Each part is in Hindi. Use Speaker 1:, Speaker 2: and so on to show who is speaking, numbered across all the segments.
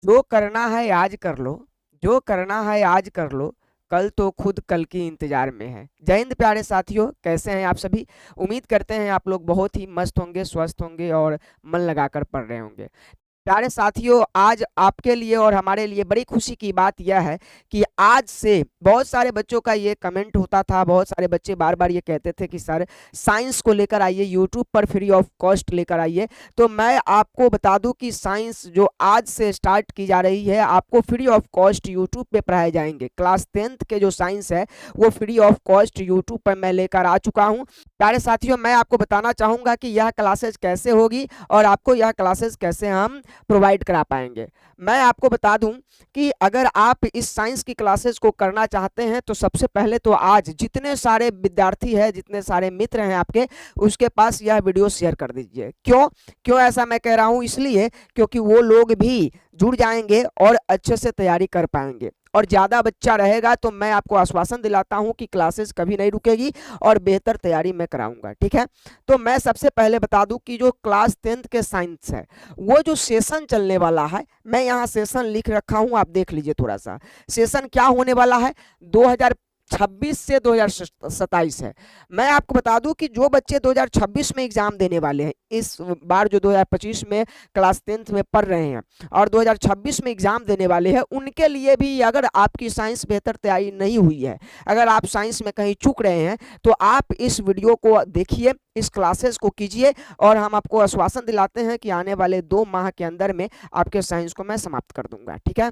Speaker 1: जो करना है आज कर लो, जो करना है आज कर लो, कल तो खुद कल की इंतजार में है। जय हिंद प्यारे साथियों, कैसे हैं आप सभी। उम्मीद करते हैं आप लोग बहुत ही मस्त होंगे, स्वस्थ होंगे और मन लगाकर पढ़ रहे होंगे। प्यारे साथियों, आज आपके लिए और हमारे लिए बड़ी खुशी की बात यह है कि आज से बहुत सारे बच्चों का ये कमेंट होता था, बहुत सारे बच्चे बार बार ये कहते थे कि सर साइंस को लेकर आइए, यूट्यूब पर फ्री ऑफ कॉस्ट लेकर आइए। तो मैं आपको बता दूं कि साइंस जो आज से स्टार्ट की जा रही है, आपको फ्री ऑफ कॉस्ट यूट्यूब पे पढ़ाए जाएंगे। क्लास 10th के जो साइंस है वो फ्री ऑफ कॉस्ट यूट्यूब पर मैं लेकर आ चुका हूँ। प्यारे साथियों, मैं आपको बताना चाहूँगा कि यह क्लासेज कैसे होगी और आपको यह क्लासेज कैसे हम प्रोवाइड करा पाएंगे। मैं आपको बता दूं कि अगर आप इस साइंस की क्लासेस को करना चाहते हैं तो सबसे पहले तो आज जितने सारे विद्यार्थी हैं, जितने सारे मित्र हैं आपके, उसके पास यह वीडियो शेयर कर दीजिए। क्यों क्यों ऐसा मैं कह रहा हूं? इसलिए क्योंकि वो लोग भी जुड़ जाएंगे और अच्छे से तैयारी कर पाएंगे। और ज़्यादा बच्चा रहेगा तो मैं आपको आश्वासन दिलाता हूं कि क्लासेस कभी नहीं रुकेगी और बेहतर तैयारी मैं कराऊंगा। ठीक है, तो मैं सबसे पहले बता दूं कि जो क्लास 10th के साइंस है वो जो सेशन चलने वाला है, मैं यहाँ सेशन लिख रखा हूँ, आप देख लीजिए थोड़ा सा। सेशन क्या होने वाला है, 2026 से 2027 है। मैं आपको बता दूं कि जो बच्चे 2026 में एग्जाम देने वाले हैं, इस बार जो 2025 में क्लास 10th में पढ़ रहे हैं और 2026 में एग्जाम देने वाले हैं, उनके लिए भी अगर आपकी साइंस बेहतर तैयारी नहीं हुई है, अगर आप साइंस में कहीं चूक रहे हैं, तो आप इस वीडियो को देखिए, इस क्लासेस को कीजिए और हम आपको आश्वासन दिलाते हैं कि आने वाले 2 माह के अंदर में आपके साइंस को मैं समाप्त कर दूंगा। ठीक है,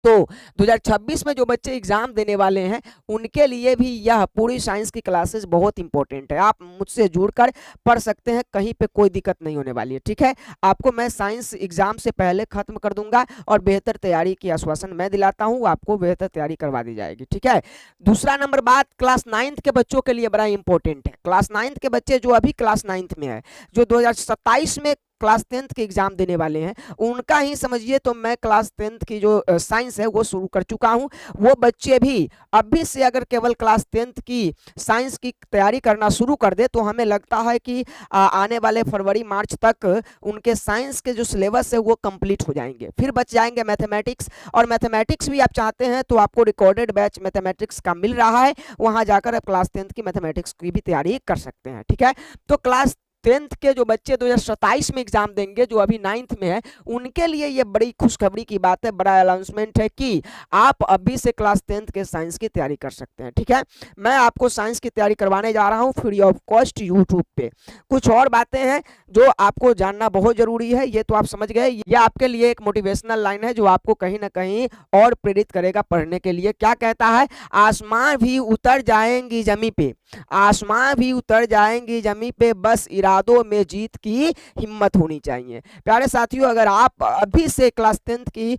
Speaker 1: तो 2026 में जो बच्चे एग्जाम देने वाले हैं उनके लिए भी यह पूरी साइंस की क्लासेस बहुत इंपॉर्टेंट है। आप मुझसे जुड़कर पढ़ सकते हैं, कहीं पे कोई दिक्कत नहीं होने वाली है। ठीक है, आपको मैं साइंस एग्जाम से पहले खत्म कर दूंगा और बेहतर तैयारी की आश्वासन मैं दिलाता हूं, आपको बेहतर तैयारी करवा दी जाएगी। ठीक है, दूसरा नंबर बात क्लास 9th के बच्चों के लिए बड़ा इंपॉर्टेंट है। क्लास 9th के बच्चे जो अभी क्लास 9th में है, जो 2027 में क्लास 10th के एग्जाम देने वाले हैं, उनका ही समझिए तो मैं क्लास 10th की जो साइंस है वो शुरू कर चुका हूं। वो बच्चे भी अभी से अगर केवल क्लास 10th की साइंस की तैयारी करना शुरू कर दे तो हमें लगता है कि आने वाले फरवरी मार्च तक उनके साइंस के जो सिलेबस है वो कंप्लीट हो जाएंगे। फिर बच जाएंगे मैथमेटिक्स, और मैथमेटिक्स भी आप चाहते हैं तो आपको रिकॉर्डेड बैच मैथमेटिक्स का मिल रहा है, वहां जाकर आप क्लास 10th की मैथमेटिक्स की भी तैयारी कर सकते हैं। ठीक है, तो क्लास 10th के जो बच्चे 2027 में एग्जाम देंगे, जो अभी 9th में है, उनके लिए ये बड़ी खुशखबरी की बात है, बड़ा अनाउंसमेंट है कि आप अभी से क्लास 10th के साइंस की तैयारी कर सकते हैं। ठीक है, मैं आपको साइंस की तैयारी करवाने जा रहा हूं फ्री ऑफ कॉस्ट यूट्यूब पे। कुछ और बातें हैं जो आपको जानना बहुत जरूरी है, ये तो आप समझ गए। ये आपके लिए एक मोटिवेशनल लाइन है जो आपको कहीं ना कहीं और प्रेरित करेगा पढ़ने के लिए। क्या कहता है, आसमां भी उतर जाएंगी जमी पे, आसमां भी उतर जाएंगी जमी पे, बस इरादों में जीत की हिम्मत होनी चाहिए। प्यारे साथियों, अगर आप अभी से क्लास 10th की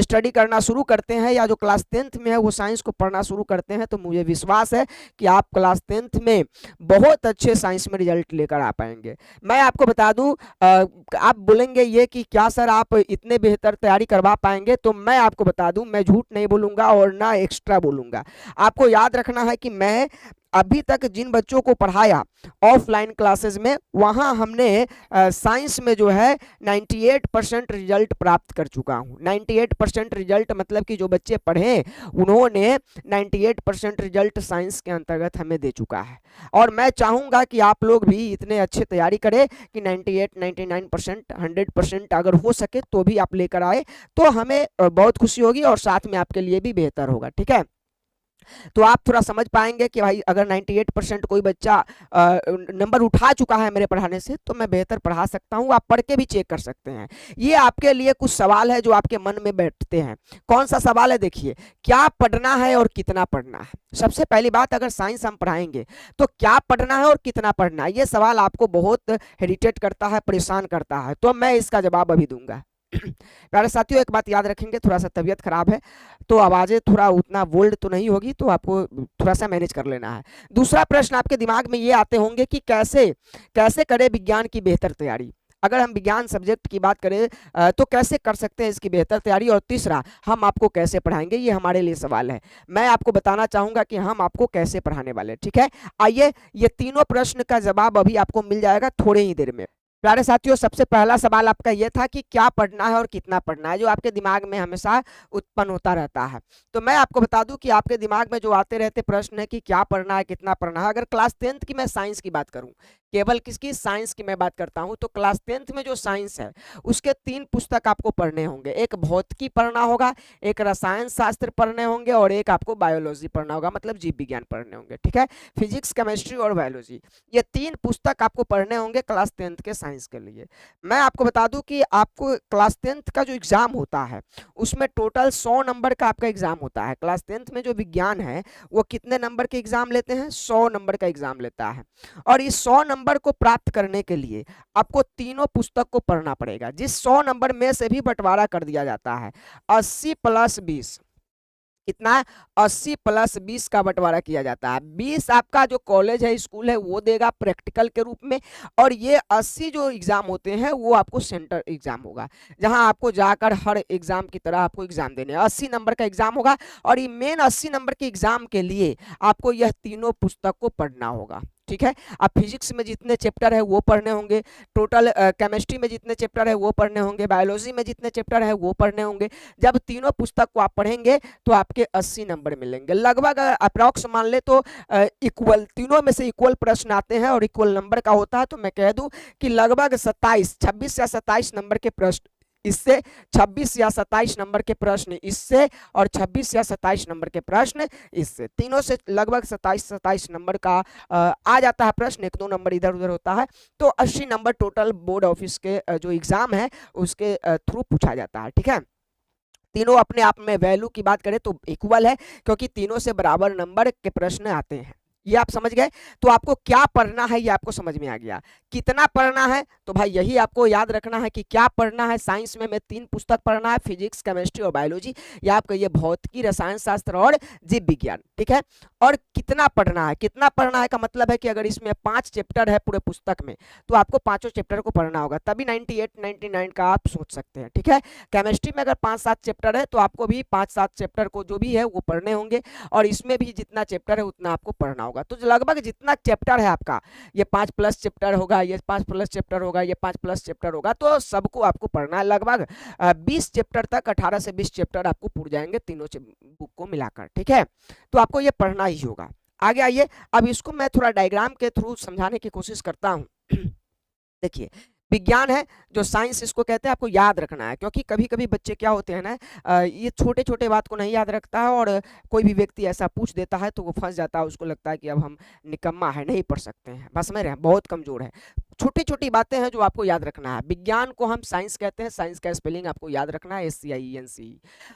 Speaker 1: स्टडी करना शुरू करते हैं, या जो क्लास 10th में है वो साइंस को पढ़ना शुरू करते हैं, तो मुझे विश्वास है कि आप क्लास 10th में बहुत अच्छे साइंस में रिजल्ट लेकर आ पाएंगे। मैं आपको बता दूं, आप बोलेंगे ये कि क्या सर आप इतने बेहतर तैयारी करवा पाएंगे, तो मैं आपको बता दूं, मैं झूठ नहीं बोलूंगा और ना एक्स्ट्रा बोलूंगा। आपको याद रखना है कि मैं अभी तक जिन बच्चों को पढ़ाया ऑफलाइन क्लासेस में, वहां हमने साइंस में जो है 98% रिजल्ट प्राप्त कर चुका हूं। 98% रिजल्ट मतलब कि जो बच्चे पढ़े उन्होंने 98% रिजल्ट साइंस के अंतर्गत हमें दे चुका है। और मैं चाहूंगा कि आप लोग भी इतने अच्छे तैयारी करें कि 98, 99%, 100% अगर हो सके तो भी आप लेकर आए, तो हमें बहुत खुशी होगी और साथ में आपके लिए भी बेहतर होगा। ठीक है, तो आप थोड़ा समझ पाएंगे कि भाई अगर 98% कोई बच्चा नंबर उठा चुका है मेरे पढ़ाने से, तो मैं बेहतर पढ़ा सकता हूं। आप पढ़ के भी चेक कर सकते हैं। ये आपके लिए कुछ सवाल है जो आपके मन में बैठते हैं। कौन सा सवाल है, देखिए, क्या पढ़ना है और कितना पढ़ना है। सबसे पहली बात, अगर साइंस हम पढ़ाएंगे तो क्या पढ़ना है और कितना पढ़ना है, ये सवाल आपको बहुत हेरिटेट करता है, परेशान करता है, तो मैं इसका जवाब अभी दूंगा। प्यारे साथियों, एक बात याद रखेंगे, थोड़ा सा तबीयत खराब है तो आवाजें थोड़ा उतना बोल्ड तो नहीं होगी, तो आपको थोड़ा सा मैनेज कर लेना है। दूसरा प्रश्न आपके दिमाग में ये आते होंगे कि कैसे कैसे करें विज्ञान की बेहतर तैयारी। अगर हम विज्ञान सब्जेक्ट की बात करें तो कैसे कर सकते हैं इसकी बेहतर तैयारी, और तीसरा, हम आपको कैसे पढ़ाएंगे, ये हमारे लिए सवाल है। मैं आपको बताना चाहूंगा कि हम आपको कैसे पढ़ाने वाले हैं। ठीक है, आइए, ये तीनों प्रश्न का जवाब अभी आपको मिल जाएगा थोड़े ही देर में। प्यारे साथियों, सबसे पहला सवाल आपका ये था कि क्या पढ़ना है और कितना पढ़ना है, जो आपके दिमाग में हमेशा उत्पन्न होता रहता है। तो मैं आपको बता दूं कि आपके दिमाग में जो आते रहते प्रश्न है कि क्या पढ़ना है, कितना पढ़ना है। अगर क्लास 10th की मैं साइंस की बात करूं, केवल किसकी, साइंस की मैं बात करता हूं, तो क्लास 10th में जो साइंस है उसके 3 पुस्तक आपको पढ़ने होंगे। एक भौतिकी पढ़ना होगा, एक रसायन शास्त्र पढ़ने होंगे और एक आपको बायोलॉजी पढ़ना होगा, मतलब जीव विज्ञान पढ़ने होंगे। ठीक है, फिजिक्स, केमिस्ट्री और बायोलॉजी, ये 3 पुस्तक आपको पढ़ने होंगे क्लास 10th के साइंस के लिए। मैं आपको बता दूं कि आपको क्लास 10th का जो एग्जाम होता है उसमें टोटल 100 नंबर का आपका एग्जाम होता है। क्लास 10th में जो विज्ञान है वो कितने नंबर के एग्जाम लेते हैं, 100 नंबर का एग्जाम लेता है। और इस 100 नंबर को प्राप्त करने के लिए आपको तीनों पुस्तक को पढ़ना पड़ेगा, जिस 100 नंबर में से भी बंटवारा कर दिया जाता है। 80 प्लस 20 कितना है, 80 प्लस 20 का बंटवारा किया जाता है। 20 आपका जो कॉलेज है, स्कूल है, वो देगा प्रैक्टिकल के रूप में, और ये 80 जो एग्जाम होते हैं वो आपको सेंटर एग्जाम होगा, जहां आपको जाकर हर एग्जाम की तरह आपको एग्जाम देने, 80 नंबर का एग्जाम होगा। और ये मेन 80 नंबर के एग्जाम के लिए आपको यह तीनों पुस्तक को पढ़ना होगा। ठीक है, अब फिजिक्स में जितने चैप्टर है वो पढ़ने होंगे, टोटल केमिस्ट्री में जितने चैप्टर है वो पढ़ने होंगे, बायोलॉजी में जितने चैप्टर है वो पढ़ने होंगे। जब तीनों पुस्तक को आप पढ़ेंगे तो आपके 80 नंबर मिलेंगे लगभग, अप्रॉक्स मान ले तो इक्वल, तीनों में से इक्वल प्रश्न आते हैं और इक्वल नंबर का होता है। तो मैं कह दूं कि लगभग 27, 26 या 27 नंबर के प्रश्न इससे, 26 या 27 नंबर के प्रश्न इससे, और 26 या 27 नंबर के प्रश्न इससे, तीनों से लगभग 27 नंबर का आ जाता है प्रश्न, 1-2 नंबर इधर उधर होता है। तो 80 नंबर टोटल बोर्ड ऑफिस के जो एग्जाम है उसके थ्रू पूछा जाता है। ठीक है, तीनों अपने आप में वैल्यू की बात करें तो इक्वल है, क्योंकि तीनों से बराबर नंबर के प्रश्न आते हैं। ये आप समझ गए। तो आपको क्या पढ़ना है ये आपको समझ में आ गया। कितना पढ़ना है तो भाई यही आपको याद रखना है कि क्या पढ़ना है। साइंस में 3 पुस्तक पढ़ना है, फिजिक्स, केमिस्ट्री और बायोलॉजी, या आपका ये भौतिकी, रसायन शास्त्र और जीव विज्ञान। ठीक है, और कितना पढ़ना है, कितना पढ़ना है का मतलब है कि अगर इसमें 5 चैप्टर है पूरे पुस्तक में तो आपको पांचों चैप्टर को पढ़ना होगा, तभी 98 99 का आप सोच सकते हैं। ठीक है, केमिस्ट्री में अगर 5-7 चैप्टर है तो आपको भी 5-7 चैप्टर को जो भी है वो पढ़ने होंगे, और इसमें भी जितना चैप्टर है उतना आपको पढ़ना होगा। तो लगभग जितना चैप्टर है आपका, ये 5 प्लस चैप्टर होगा, ये 5 प्लस चैप्टर होगा, ये 5 प्लस चैप्टर होगा, तो सबको आपको पढ़ना है। लगभग 20 चैप्टर तक, 18 से 20 चैप्टर आपको पूरे जाएंगे तीनों बुक को मिलाकर। ठीक है, तो आपको ये पढ़ना ही होगा। आगे आइए, अब इसको मैं थोड़ा डायग्राम के थ्रू समझाने की कोशिश करता हूं। देखिए, विज्ञान है जो साइंस इसको कहते हैं, आपको याद रखना है, क्योंकि कभी कभी बच्चे क्या होते हैं ना, ये छोटे छोटे बात को नहीं याद रखता है, और कोई भी व्यक्ति ऐसा पूछ देता है तो वो फंस जाता है, उसको लगता है कि अब हम निकम्मा है, नहीं पढ़ सकते हैं, बस समझ रहे हैं, बहुत कमजोर है। छोटी छोटी बातें हैं जो आपको याद रखना है। विज्ञान को हम साइंस कहते हैं, साइंस का स्पेलिंग आपको याद रखना है, SCIENCE।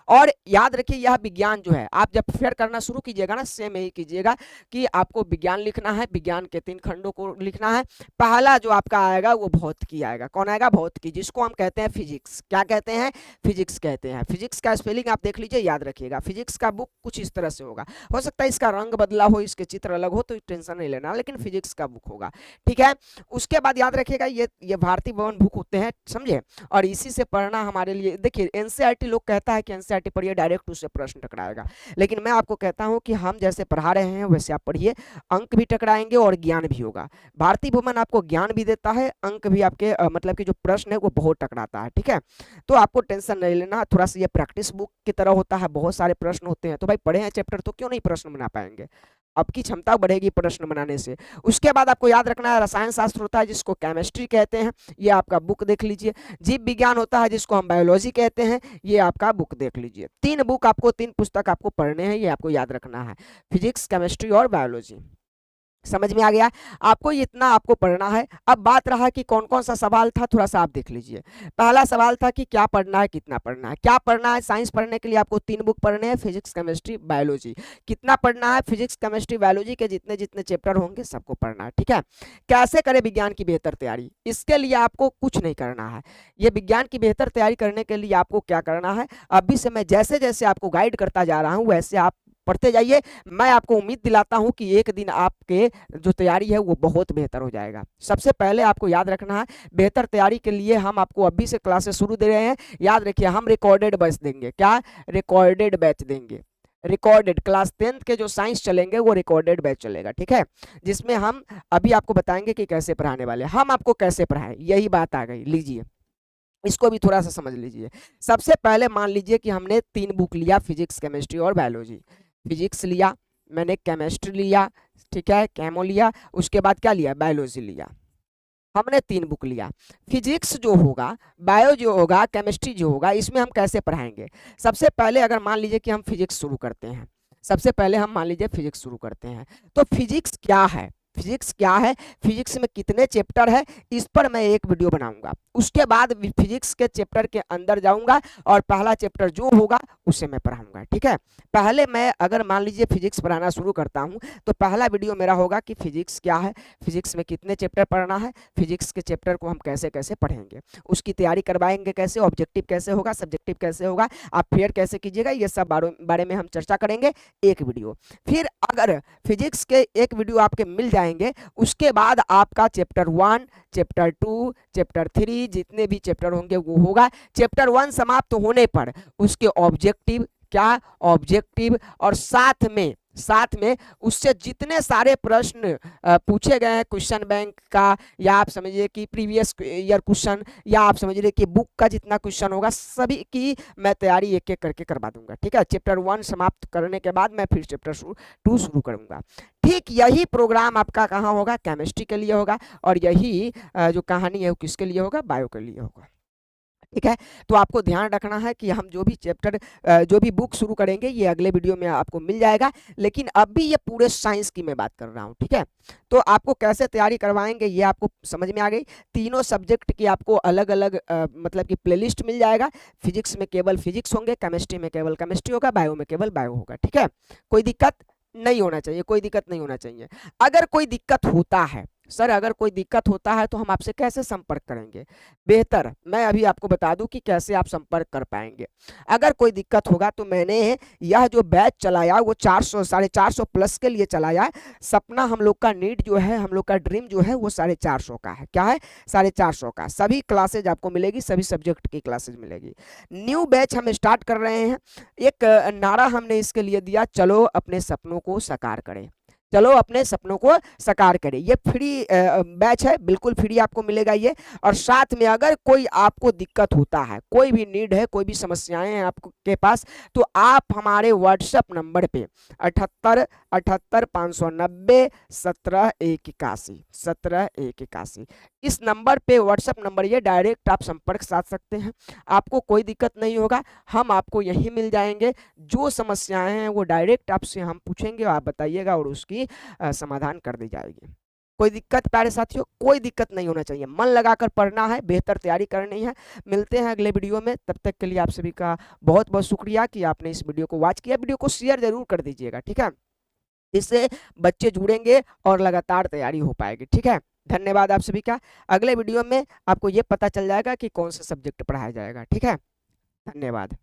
Speaker 1: और याद रखिए, यह विज्ञान जो है, आप जब फेयर करना शुरू कीजिएगा ना, सेम यही कीजिएगा कि आपको विज्ञान लिखना है, विज्ञान के 3 खंडों को लिखना है। पहला जो आपका आएगा वो भौतिकी आएगा। कौन आएगा, भौतिकी, जिसको हम कहते हैं फिजिक्स। क्या कहते हैं, फिजिक्स कहते हैं। फिजिक्स का स्पेलिंग आप देख लीजिए, याद रखिएगा। फिजिक्स का बुक कुछ इस तरह से होगा, हो सकता है इसका रंग बदला हो, इसके चित्र अलग हो, तो टेंशन नहीं लेना, लेकिन फिजिक्स का बुक होगा। ठीक है, उसके बाद याद रखिएगा, ये भारतीय भवन बुक होते हैं, समझे, और इसी से पढ़ना हमारे लिए। देखिए, एनसीईआरटी लोग कहता है कि एनसीईआरटी पढ़िए, डायरेक्ट उससे प्रश्न टकराएगा, लेकिन मैं आपको कहता हूं कि हम जैसे पढ़ा रहे हैं वैसे आप पढ़िए, अंक भी टकराएंगे और ज्ञान भी होगा। भारतीय भवन आपको ज्ञान भी देता है, अंक भी आपके मतलब कि जो प्रश्न है वो बहुत टकराता है। ठीक है, तो आपको टेंशन नहीं लेना, थोड़ा सा ये प्रैक्टिस बुक की तरह होता है, बहुत सारे प्रश्न होते हैं, तो भाई पढ़े हैं चैप्टर तो क्यों नहीं प्रश्न बना पाएंगे, आपकी क्षमता बढ़ेगी प्रश्न बनाने से। उसके बाद आपको याद रखना है, रसायन शास्त्र होता है जिसको केमिस्ट्री कहते हैं, ये आपका बुक देख लीजिए। जीव विज्ञान होता है जिसको हम बायोलॉजी कहते हैं, ये आपका बुक देख लीजिए। 3 बुक आपको, 3 पुस्तक आपको पढ़ने हैं, ये आपको याद रखना है, फिजिक्स, केमिस्ट्री और बायोलॉजी। समझ में आ गया, आपको इतना आपको पढ़ना है। अब बात रहा कि कौन कौन सा सवाल था, थोड़ा सा आप देख लीजिए। पहला सवाल था कि क्या पढ़ना है, कितना पढ़ना है। क्या पढ़ना है, साइंस पढ़ने के लिए आपको 3 बुक पढ़ने हैं, फिजिक्स, केमिस्ट्री, बायोलॉजी। कितना पढ़ना है, फिजिक्स, केमिस्ट्री, बायोलॉजी के जितने जितने चैप्टर होंगे सबको पढ़ना है। ठीक है, कैसे करें विज्ञान की बेहतर तैयारी, इसके लिए आपको कुछ नहीं करना है। ये विज्ञान की बेहतर तैयारी करने के लिए आपको क्या करना है, अभी से मैं जैसे जैसे आपको गाइड करता जा रहा हूँ वैसे आप पढ़ते जाइए। मैं आपको उम्मीद दिलाता हूं कि एक दिन आपके जो तैयारी है वो बहुत बेहतर हो जाएगा। सबसे पहले आपको याद रखना है, बेहतर तैयारी के लिए हम आपको अभी से क्लासेस शुरू दे रहे हैं। याद रखिए, हम रिकॉर्डेड बैच देंगे। क्या, रिकॉर्डेड बैच देंगे। रिकॉर्डेड क्लास 10th के जो साइंस चलेंगे वो रिकॉर्डेड बैच चलेगा, ठीक है, जिसमें हम अभी आपको बताएंगे कि कैसे पढ़ाने वाले, हम आपको कैसे पढ़ाएं, यही बात आ गई। लीजिए इसको भी थोड़ा सा समझ लीजिए। सबसे पहले मान लीजिए कि हमने 3 बुक लिया, फिजिक्स, केमिस्ट्री और बायोलॉजी। फिजिक्स लिया मैंने, केमिस्ट्री लिया, ठीक है, केमो लिया, उसके बाद क्या लिया, बायोलॉजी लिया। हमने 3 बुक लिया। फिजिक्स जो होगा, बायो जो होगा, केमिस्ट्री जो होगा, इसमें हम कैसे पढ़ाएंगे। सबसे पहले अगर मान लीजिए कि हम फिजिक्स शुरू करते हैं, सबसे पहले हम मान लीजिए फिजिक्स शुरू करते हैं, तो फिजिक्स क्या है, फिजिक्स क्या है, फिजिक्स में कितने चैप्टर है, इस पर मैं एक वीडियो बनाऊंगा। उसके बाद फिजिक्स के चैप्टर के अंदर जाऊंगा और पहला चैप्टर जो होगा उसे मैं पढ़ाऊंगा, ठीक है। पहले मैं अगर मान लीजिए फिजिक्स पढ़ाना शुरू करता हूं, तो पहला वीडियो मेरा होगा कि फिजिक्स क्या है, फिजिक्स में कितने चैप्टर पढ़ना है, फिजिक्स के चैप्टर को हम कैसे कैसे पढ़ेंगे, उसकी तैयारी करवाएंगे कैसे, ऑब्जेक्टिव कैसे होगा, सब्जेक्टिव कैसे होगा, आप फेयर कैसे कीजिएगा, ये सब बारे में हम चर्चा करेंगे एक वीडियो। फिर अगर फिजिक्स के एक वीडियो आपके मिल जाएंगे, उसके बाद आपका चैप्टर 1, चैप्टर 2, चैप्टर 3 जितने भी चैप्टर होंगे वो होगा। चैप्टर 1 समाप्त होने पर उसके ऑब्जेक्टिव क्या, ऑब्जेक्टिव और साथ में उससे जितने सारे प्रश्न पूछे गए हैं क्वेश्चन बैंक का, या आप समझिए कि प्रीवियस ईयर क्वेश्चन, या आप समझिए कि बुक का जितना क्वेश्चन होगा, सभी की मैं तैयारी एक एक करके करवा दूंगा, ठीक है। चैप्टर 1 समाप्त करने के बाद मैं फिर चैप्टर 2 शुरू करूंगा। ठीक यही प्रोग्राम आपका कहाँ होगा, केमिस्ट्री के लिए होगा, और यही जो कहानी है वो किसके लिए होगा, बायो के लिए होगा, ठीक है। तो आपको ध्यान रखना है कि हम जो भी चैप्टर जो भी बुक शुरू करेंगे ये अगले वीडियो में आपको मिल जाएगा, लेकिन अभी ये पूरे साइंस की मैं बात कर रहा हूँ, ठीक है। तो आपको कैसे तैयारी करवाएंगे ये आपको समझ में आ गई। तीनों सब्जेक्ट की आपको अलग अलग मतलब कि प्लेलिस्ट मिल जाएगा। फिजिक्स में केवल फिजिक्स होंगे, केमिस्ट्री में केवल केमिस्ट्री होगा, बायो में केवल बायो होगा, ठीक है। कोई दिक्कत नहीं होना चाहिए, कोई दिक्कत नहीं होना चाहिए। अगर कोई दिक्कत होता है सर, अगर कोई दिक्कत होता है तो हम आपसे कैसे संपर्क करेंगे, बेहतर मैं अभी आपको बता दूं कि कैसे आप संपर्क कर पाएंगे। अगर कोई दिक्कत होगा तो मैंने यह जो बैच चलाया वो 400 450 प्लस के लिए चलाया। सपना हम लोग का नीड जो है, हम लोग का ड्रीम जो है वो 450 का है। क्या है, 450 का। सभी क्लासेज आपको मिलेगी, सभी सब्जेक्ट की क्लासेज मिलेगी। न्यू बैच हम स्टार्ट कर रहे हैं। एक नारा हमने इसके लिए दिया, चलो अपने सपनों को साकार करें, चलो अपने सपनों को साकार करें। ये फ्री बैच है, बिल्कुल फ्री आपको मिलेगा ये। और साथ में अगर कोई आपको दिक्कत होता है, कोई भी नीड है, कोई भी समस्याएं हैं आपके पास, तो आप हमारे व्हाट्सएप नंबर पे 78 78 590 17 181 इस नंबर पे, व्हाट्सएप नंबर ये, डायरेक्ट आप संपर्क साध सकते हैं। आपको कोई दिक्कत नहीं होगा, हम आपको यहीं मिल जाएंगे। जो समस्याएं हैं वो डायरेक्ट आपसे हम पूछेंगे, आप बताइएगा और उसकी समाधान कर दी जाएगी। कोई दिक्कत प्यारे साथियों, कोई दिक्कत नहीं होना चाहिए। मन लगाकर पढ़ना है, बेहतर तैयारी करनी है। मिलते हैं अगले वीडियो में, तब तक के लिए आप सभी का बहुत बहुत शुक्रिया कि आपने इस वीडियो को वॉच किया। वीडियो को शेयर जरूर कर दीजिएगा, ठीक है। इससे बच्चे जुड़ेंगे और लगातार तैयारी हो पाएगी, ठीक है। धन्यवाद आप सभी का। अगले वीडियो में आपको ये पता चल जाएगा कि कौन सा सब्जेक्ट पढ़ाया जाएगा, ठीक है। धन्यवाद।